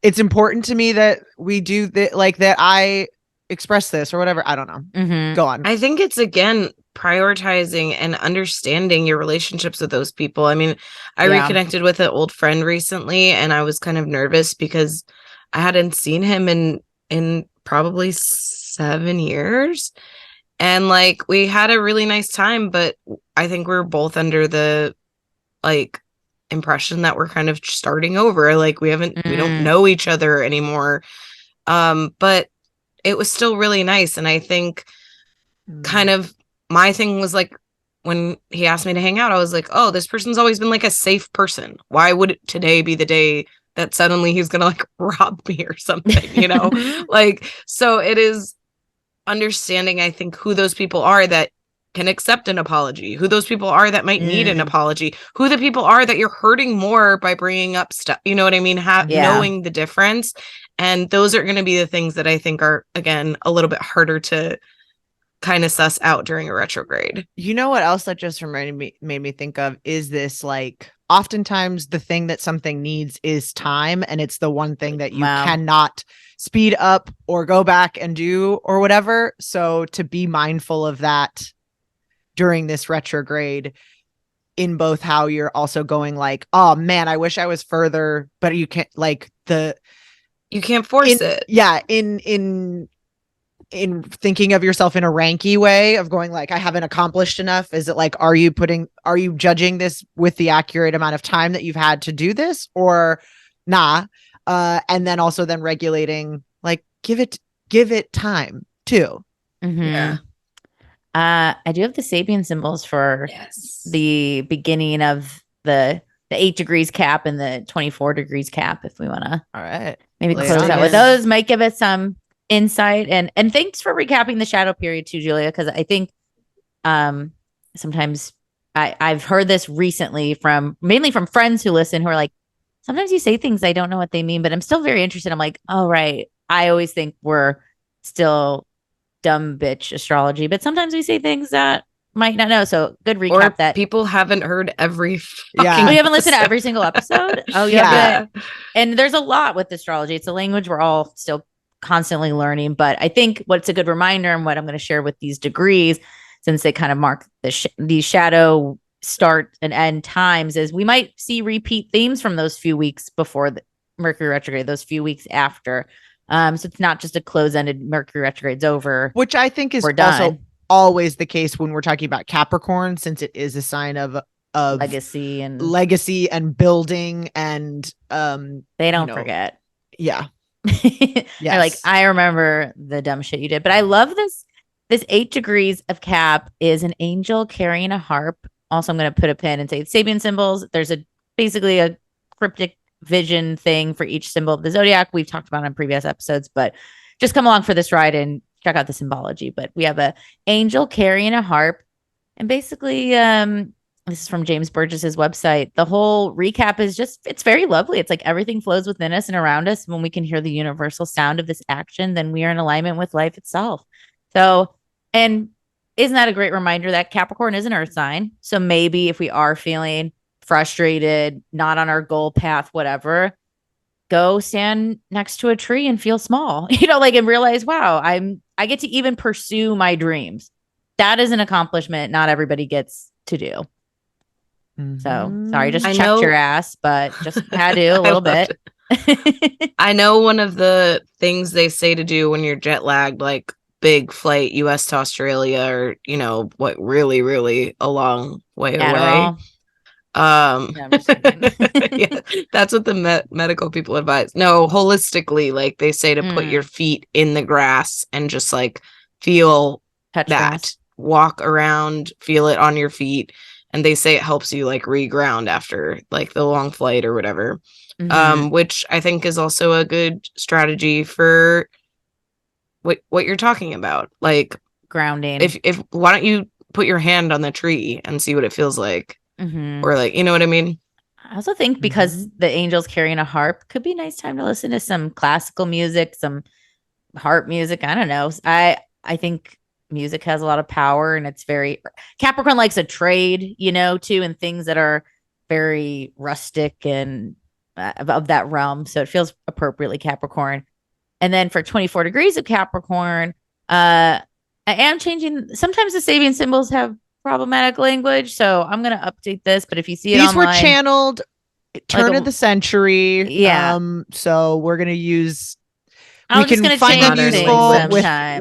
Speaker 1: it's important to me that we do that, like that I express this or whatever. I don't know. Go on.
Speaker 3: I think it's, again, prioritizing and understanding your relationships with those people. I mean, I reconnected with an old friend recently, and I was kind of nervous because I hadn't seen him in probably 7 years. And like, we had a really nice time, but I think we were both under the like impression that we're kind of starting over. Like, we don't know each other anymore. But it was still really nice. And I think kind of my thing was like, when he asked me to hang out, I was like, oh, this person's always been like a safe person. Why would today be the day that suddenly he's gonna like rob me or something, you know? Like, so it is understanding, I think, who those people are that can accept an apology, who those people are that might need an apology, who the people are that you're hurting more by bringing up stuff, you know what I mean? Knowing the difference. And those are going to be the things that I think are, again, a little bit harder to kind of suss out during a retrograde.
Speaker 1: You know what else that just made me think of is this, like, oftentimes the thing that something needs is time, and it's the one thing that you cannot speed up or go back and do or whatever. So to be mindful of that during this retrograde, in both how you're also going like, oh man, I wish I was further, but you can't, like,
Speaker 3: you can't force it.
Speaker 1: Yeah. In thinking of yourself in a ranky way of going like, I haven't accomplished enough. Is it like, are you judging this with the accurate amount of time that you've had to do this, or nah? And then also then regulating, like, give it time too.
Speaker 2: Yeah. I do have the Sabian symbols for the beginning of the 8 degrees cap and the 24 degrees cap, if we want to.
Speaker 1: All right.
Speaker 2: Maybe close out with those. Might give us some insight. And thanks for recapping the shadow period too, Julia, because I think sometimes I've heard this recently mainly from friends who listen, who are like, sometimes you say things I don't know what they mean, but I'm still very interested. I'm like, oh, right. I always think we're still dumb bitch astrology, but sometimes we say things that might not know. So good recap,
Speaker 3: or
Speaker 2: that
Speaker 3: people haven't heard every
Speaker 2: we haven't listened to every single episode. Oh yeah. And there's a lot with astrology. It's a language we're all still constantly learning, but I think what's a good reminder, and what I'm going to share with these degrees, since they kind of mark these shadow start and end times, is we might see repeat themes from those few weeks before the Mercury retrograde, those few weeks after. So it's not just a close-ended Mercury retrograde's over,
Speaker 1: which I think is also always the case when we're talking about Capricorn, since it is a sign of
Speaker 2: legacy
Speaker 1: and building, and
Speaker 2: they don't forget.
Speaker 1: Yeah.
Speaker 2: They're like, I remember the dumb shit you did. But I love this 8 degrees of cap is an angel carrying a harp. Also, I'm going to put a pin and say Sabian symbols. There's basically a cryptic vision thing for each symbol of the zodiac. We've talked about in previous episodes, but just come along for this ride and check out the symbology. But we have a angel carrying a harp, and basically this is from James Burgess's website. The whole recap is it's very lovely. It's like everything flows within us and around us. When we can hear the universal sound of this action, then we are in alignment with life itself. So, and isn't that a great reminder that Capricorn is an earth sign? So maybe if we are feeling frustrated, not on our goal path, whatever, go stand next to a tree and feel small, and realize, wow, I get to even pursue my dreams. That is an accomplishment not everybody gets to do. So sorry, just checked your ass, but just had to a little bit.
Speaker 3: I know one of the things they say to do when you're jet lagged, like big flight US to Australia, or what, really, really a long way away.
Speaker 2: No,
Speaker 3: yeah, that's what the medical people advise. No, holistically, like they say to put your feet in the grass and just like feel
Speaker 2: touch
Speaker 3: that
Speaker 2: grass.
Speaker 3: Walk around, feel it on your feet. And they say it helps you like reground after like the long flight or whatever. Which I think is also a good strategy for what you're talking about. Like
Speaker 2: grounding.
Speaker 3: If why don't you put your hand on the tree and see what it feels like? Or like, you know what I mean?
Speaker 2: I also think because the angel's carrying a harp, could be a nice time to listen to some classical music, some harp music. I don't know. I think music has a lot of power, and it's very Capricorn likes a trade, too, and things that are very rustic and of that realm. So it feels appropriately Capricorn. And then for 24 degrees of Capricorn, I am changing. Sometimes the Sabian symbols have problematic language, so I'm going to update this. But if you see it
Speaker 1: these
Speaker 2: online,
Speaker 1: were channeled turn of the century.
Speaker 2: Yeah.
Speaker 1: So we're going to use.
Speaker 2: I'm just going to
Speaker 1: find them useful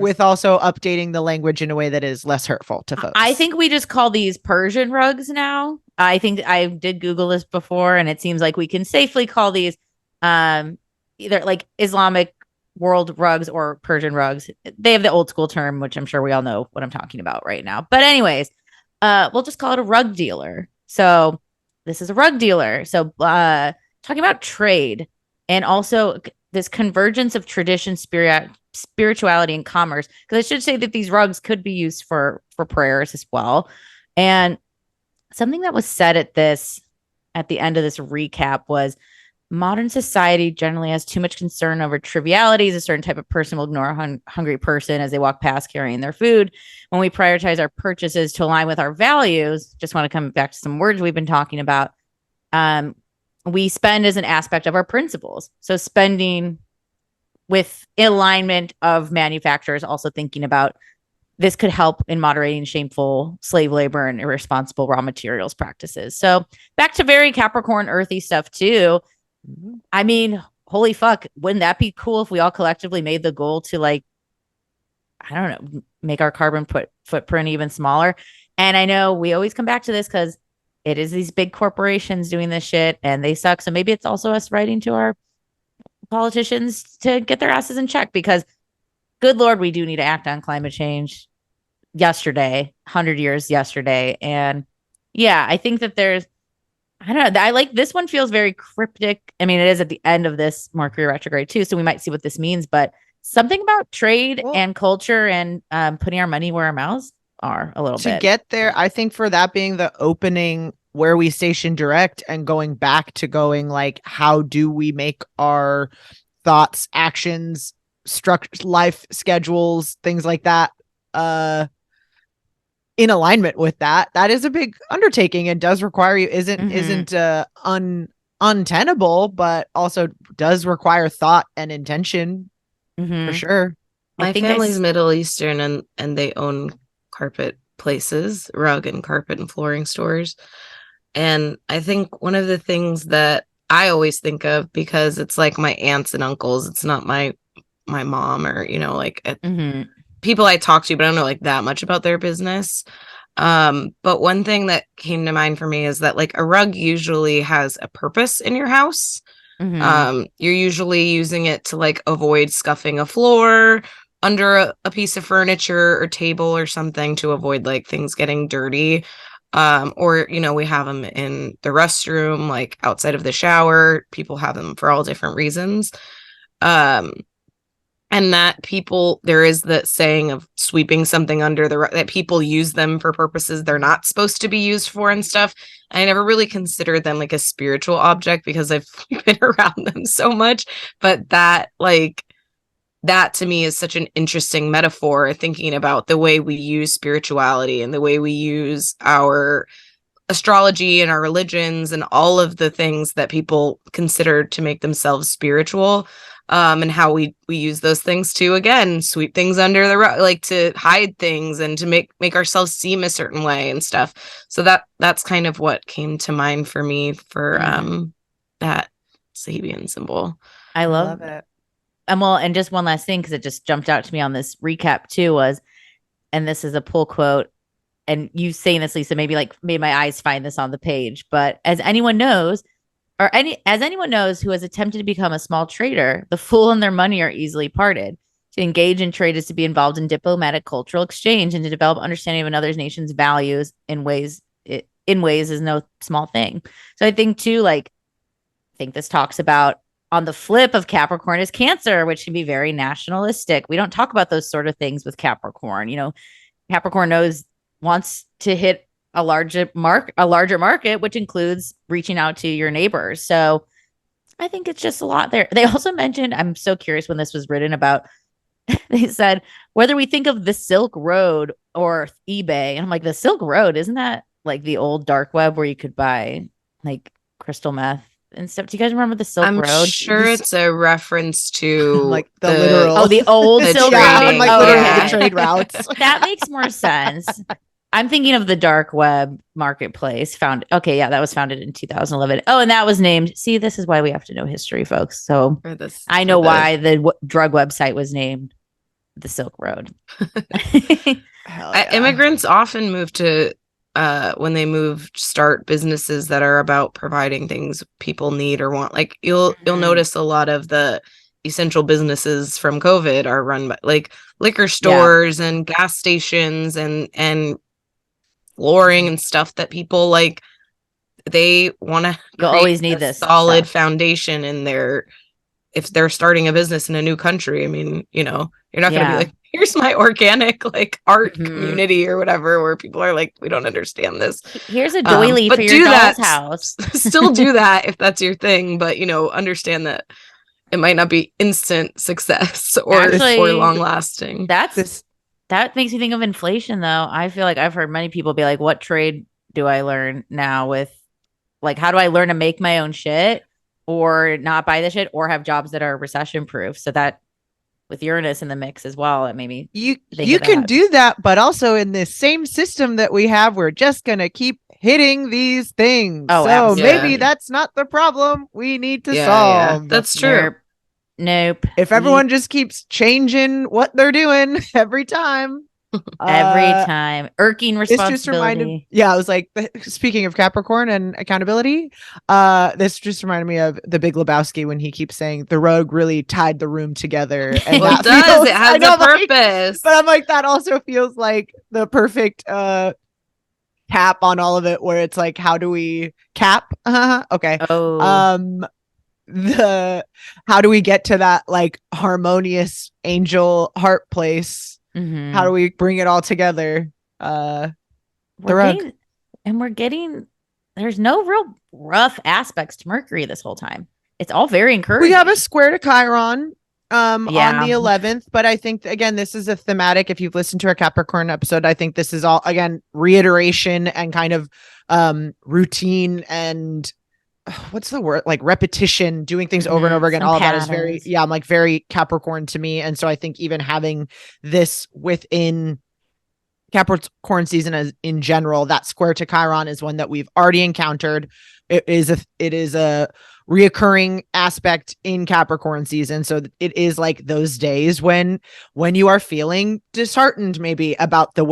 Speaker 1: with also updating the language in a way that is less hurtful to folks.
Speaker 2: I think we just call these Persian rugs now. I think I did Google this before, and it seems like we can safely call these either like Islamic world rugs or Persian rugs. They have the old school term, which I'm sure we all know what I'm talking about right now. But anyways, we'll just call it a rug dealer. So this is a rug dealer. So talking about trade and also this convergence of tradition, spirituality, and commerce. Because I should say that these rugs could be used for prayers as well. And something that was said at the end of this recap was modern society generally has too much concern over trivialities. A certain type of person will ignore a hungry person as they walk past carrying their food. When we prioritize our purchases to align with our values, just want to come back to some words we've been talking about. We spend as an aspect of our principles. So spending with alignment of manufacturers, also thinking about this could help in moderating shameful slave labor and irresponsible raw materials practices. So back to very Capricorn earthy stuff too. I mean, holy fuck, wouldn't that be cool if we all collectively made the goal to like, I don't know, make our carbon footprint even smaller? And I know we always come back to this because it is these big corporations doing this shit and they suck. So maybe it's also us writing to our politicians to get their asses in check because good Lord, we do need to act on climate change yesterday, 100 years yesterday. And yeah, I think that I don't know. I like this one feels very cryptic. I mean, it is at the end of this Mercury retrograde too. So we might see what this means, but something about trade and culture and putting our money where our mouths are a little bit.
Speaker 1: To get there, I think for that being the opening where we station direct and going back to going like, how do we make our thoughts, actions, life schedules, things like that, in alignment with that is a big undertaking and does require you isn't untenable, but also does require thought and intention for sure.
Speaker 3: My family's Middle Eastern and they own carpet places, rug and carpet and flooring stores. And I think one of the things that I always think of, because it's like my aunts and uncles, it's not my mom or, like people I talk to, but I don't know like that much about their business. But one thing that came to mind for me is that like a rug usually has a purpose in your house. You're usually using it to like avoid scuffing a floor under a piece of furniture or table or something to avoid like things getting dirty. Or, we have them in the restroom, like outside of the shower. People have them for all different reasons. And that there is the saying of sweeping something under that people use them for purposes they're not supposed to be used for and stuff. I never really considered them like a spiritual object because I've been around them so much. But that to me is such an interesting metaphor, thinking about the way we use spirituality and the way we use our astrology and our religions and all of the things that people consider to make themselves spiritual. And how we use those things to, again, sweep things under the rug, like to hide things and to make ourselves seem a certain way and stuff. So that's kind of what came to mind for me for that Sabian symbol.
Speaker 2: I love it. And just one last thing, because it just jumped out to me on this recap too, was, and this is a pull quote, and you saying this, Lisa, maybe made my eyes find this on the page, but as anyone knows who has attempted to become a small trader, the fool and their money are easily parted. To engage in trade is to be involved in diplomatic cultural exchange and to develop understanding of another nation's values in ways is no small thing. So I think too, I think this talks about on the flip of Capricorn is Cancer, which can be very nationalistic. We don't talk about those sort of things with Capricorn. Capricorn wants to hit a larger market, which includes reaching out to your neighbors. So I think it's just a lot there. They also mentioned, I'm so curious when this was written about, they said, whether we think of the Silk Road or eBay. And I'm like, the Silk Road, isn't that like the old dark web where you could buy like crystal meth and stuff. Do you guys remember the Silk
Speaker 3: I'm
Speaker 2: Road?
Speaker 3: sure it's a reference to
Speaker 1: like the literal.
Speaker 2: The old Silk Road.
Speaker 1: Like literally the trade routes.
Speaker 2: That makes more sense. I'm thinking of the dark web marketplace that was founded in 2011. Oh, and that was named. See, this is why we have to know history, folks. So I know why the drug website was named the Silk Road.
Speaker 3: Immigrants often move to when they start businesses that are about providing things people need or want. Like you'll notice a lot of the essential businesses from COVID are run by like liquor stores and gas stations and flooring and stuff that people like. They want to
Speaker 2: always need this
Speaker 3: solid foundation in their, if they're starting a business in a new country. I mean, you're not going to be like, here's my organic like art community or whatever, where people are like, we don't understand this.
Speaker 2: Here's a doily for your doll's house.
Speaker 3: Still do that if that's your thing, but understand that it might not be instant success or long lasting.
Speaker 2: That makes me think of inflation, though. I feel like I've heard many people be like, what trade do I learn now with, like, how do I learn to make my own shit or not buy the shit or have jobs that are recession proof? So that with Uranus in the mix as well, it made me
Speaker 1: you can do that, but also in this same system that we have, we're just going to keep hitting these things. Oh, so maybe that's not the problem we need to solve.
Speaker 3: Yeah. That's true.
Speaker 2: Nope.
Speaker 1: If everyone just keeps changing what they're doing every time.
Speaker 2: Irking responsibility.
Speaker 1: I was like, speaking of Capricorn and accountability, this just reminded me of The Big Lebowski when he keeps saying the rogue really tied the room together. And
Speaker 3: it does. It has a purpose.
Speaker 1: But I'm like, that also feels like the perfect cap on all of it, where it's like, how do we cap? Okay. How do we get to that like harmonious angel heart place? How do we bring it all together? There's
Speaker 2: no real rough aspects to Mercury this whole time. It's all very encouraging.
Speaker 1: We have a square to Chiron on the 11th, but I think again this is a thematic. If you've listened to our Capricorn episode, I think this is all again reiteration and kind of routine and what's the word, like repetition, doing things over and over again. All of that is very I'm like very Capricorn to me. And so I think even having this within Capricorn season as in general, that square to Chiron is one that we've already encountered. It is a reoccurring aspect in Capricorn season. So it is like those days when you are feeling disheartened maybe about the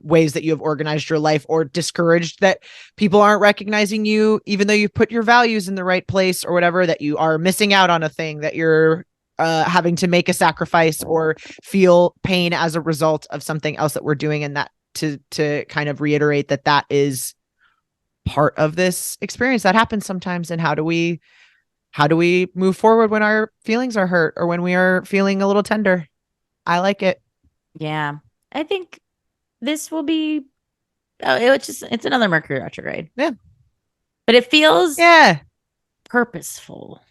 Speaker 1: ways that you have organized your life, or discouraged that people aren't recognizing you, even though you put your values in the right place, or whatever, that you are missing out on a thing, that you're having to make a sacrifice or feel pain as a result of something else that we're doing. And that to kind of reiterate that is part of this experience that happens sometimes. And how do we move forward when our feelings are hurt or when we are feeling a little tender? I like it.
Speaker 2: Yeah. I think this will be, it's another Mercury retrograde.
Speaker 1: Yeah.
Speaker 2: But it feels purposeful.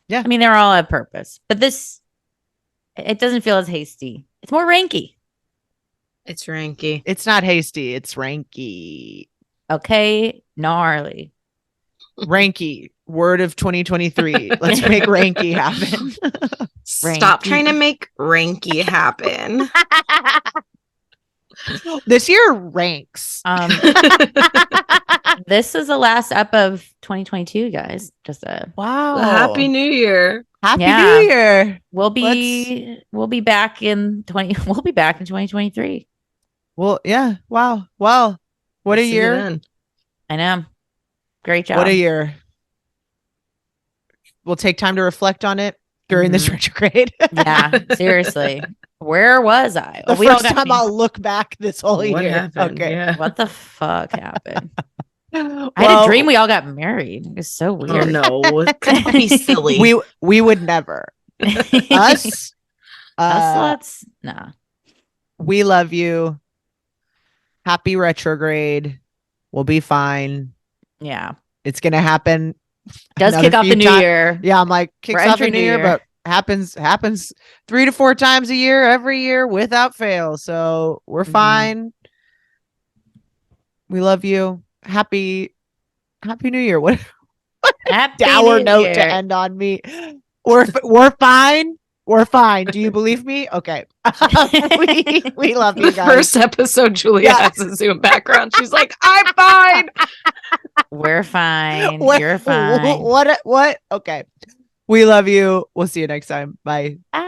Speaker 1: Yeah.
Speaker 2: I mean, they're all have purpose, but it doesn't feel as hasty. It's more ranky.
Speaker 3: It's ranky.
Speaker 1: It's not hasty. It's ranky.
Speaker 2: Okay. Gnarly.
Speaker 1: Ranky. Word of 2023. Let's make ranky happen.
Speaker 3: Stop trying to make ranky happen.
Speaker 1: This year ranks.
Speaker 2: This is the last up of 2022, guys. Just
Speaker 1: wow.
Speaker 3: Happy New Year.
Speaker 1: Happy New Year.
Speaker 2: We'll be back in 2023.
Speaker 1: Well, yeah. Wow. Well, what a year.
Speaker 2: I know. Great job.
Speaker 1: What a year. We'll take time to reflect on it during this retrograde.
Speaker 2: Yeah, seriously. Where was I?
Speaker 1: The first time I'll look back this whole year.
Speaker 3: Happened?
Speaker 1: Okay.
Speaker 3: Yeah.
Speaker 2: What the fuck happened? I had a dream we all got married. It was so weird.
Speaker 3: Oh no. Don't be silly.
Speaker 1: We would never. Us
Speaker 2: sluts? Nah.
Speaker 1: We love you. Happy retrograde. We'll be fine.
Speaker 2: Yeah.
Speaker 1: It's gonna happen.
Speaker 2: Does kick off the new year.
Speaker 1: Yeah, I'm like, kicks off the new year, but happens 3 to 4 times a year, every year without fail. So we're fine. We love you. Happy New Year. What dour note to end on me. We're fine. We're fine. Do you believe me? Okay. we love you guys.
Speaker 3: The first episode, Julia has a Zoom background. She's like, I'm fine.
Speaker 2: We're fine. You're fine.
Speaker 1: What? Okay. We love you. We'll see you next time. Bye.
Speaker 2: Bye.